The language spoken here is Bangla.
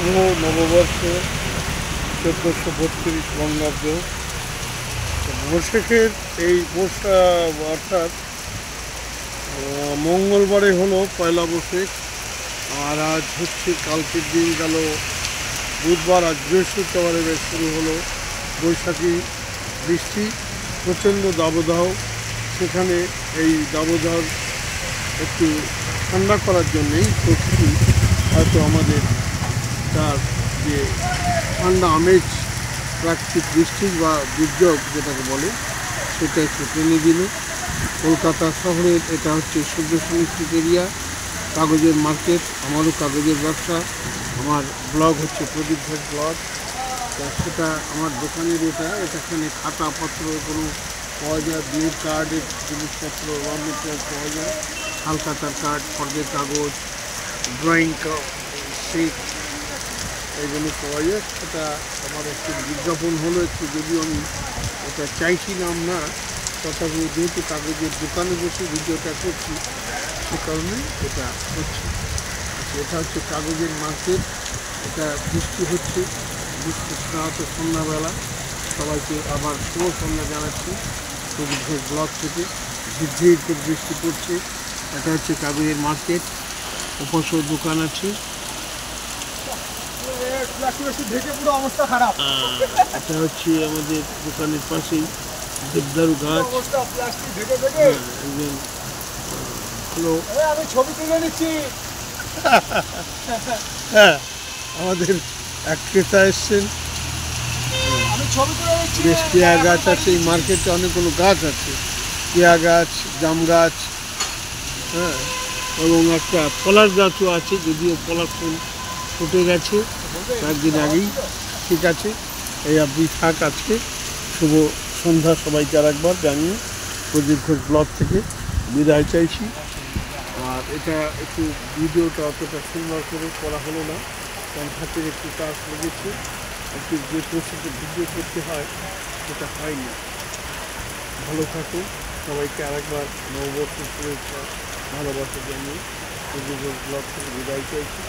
শুভ নববর্ষ 1432 বঙ্গাব্দ। বৈশাখের এই অর্থাৎ মঙ্গলবারে হলো পয়লা বৈশাখ, আর আজ হচ্ছে কালকের দিন গেল বুধবার, আজ বৃহস্পতিবারে শুরু হলো বৈশাখী বৃষ্টি, প্রচণ্ড দাবদাহ। সেখানে এই দাবদাহ একটু ঠান্ডা করার জন্যেই প্রকৃতি হয়তো আমাদের তার যে ঠান্ডা আমেজ, প্রাকৃতিক বৃষ্টি বা দুর্যোগ যেটাকে বলে, সেটা একটু টেনে দিল। কলকাতা শহরের এটা হচ্ছে সুব্রসনী স্ট্রিট এরিয়া, কাগজের মার্কেট। আমারও কাগজের ব্যবসা, আমার ব্লগ হচ্ছে প্রদীপ ঘোষ ব্লগ। তা সেটা আমার দোকানের এখানে খাতাপত্র কোনো পাওয়া যায়, বিয়ের কার্ডের জিনিসপত্র, র মেটেরিয়াল পাওয়া যায়, হালখাতার কার্ড, ফর্দের কাগজ, ড্রয়িং শিট, এইগুলো পাওয়া যায়। সেটা আমার একটু বিজ্ঞাপন হলো একটু, যদিও আমি এটা চাইছিলাম না, তথাপি যেহেতু কাগজের দোকানে বসে ভিডিওটা করছি, সে কারণে এটা হচ্ছে। এটা হচ্ছে কাগজের মার্কেট। এটা বৃষ্টি হচ্ছে, বৃষ্টি স্নাত সন্ধ্যাবেলা। সবাইকে আবার শুভ সন্ধ্যা জানাচ্ছি প্রদীপ ঘোষ ব্লগ থেকে। ঝিরঝির করে বৃষ্টি পড়ছে। এটা হচ্ছে কাগজের মার্কেট, উপাসও দোকান আছে। এটা হচ্ছে আমাদের দোকানের পাশেই দেবদারু গাছ। হ্যালো, আমি ছবি তুলে নিচ্ছি। হ্যাঁ, আমাদের এক ক্রেতা এসছেন, বেশ পেয়ারা গাছ আছে এই মার্কেটে, অনেকগুলো গাছ আছে, পেয়ারা গাছ, জাম গাছ, হ্যাঁ, এবং একটা পলাশ গাছও আছে, যদিও পলাশ ফুল ফুটে গেছে কয়েকদিন আগেই। ঠিক আছে, এই আপনি থাক, আজকে শুভ সন্ধ্যা সবাইকে আর একবার জানিয়ে প্রদীপ ঘোষ ব্লগ থেকে বিদায় চাইছি। আর এটা একটু ভিডিওটা অতটা সুন্দর করে করা হলো না, কারণ হাতের একটু কাজ লেগেছে, একটু যে প্রসেসে ভিডিও করতে হয় সেটা হয়নি। ভালো থাকুন, সবাইকে আরেকবার নববর্ষের শুভেচ্ছা ভালোবাসা জানিয়ে প্রদীপ ঘোষ ব্লগ থেকে বিদায় চাইছি।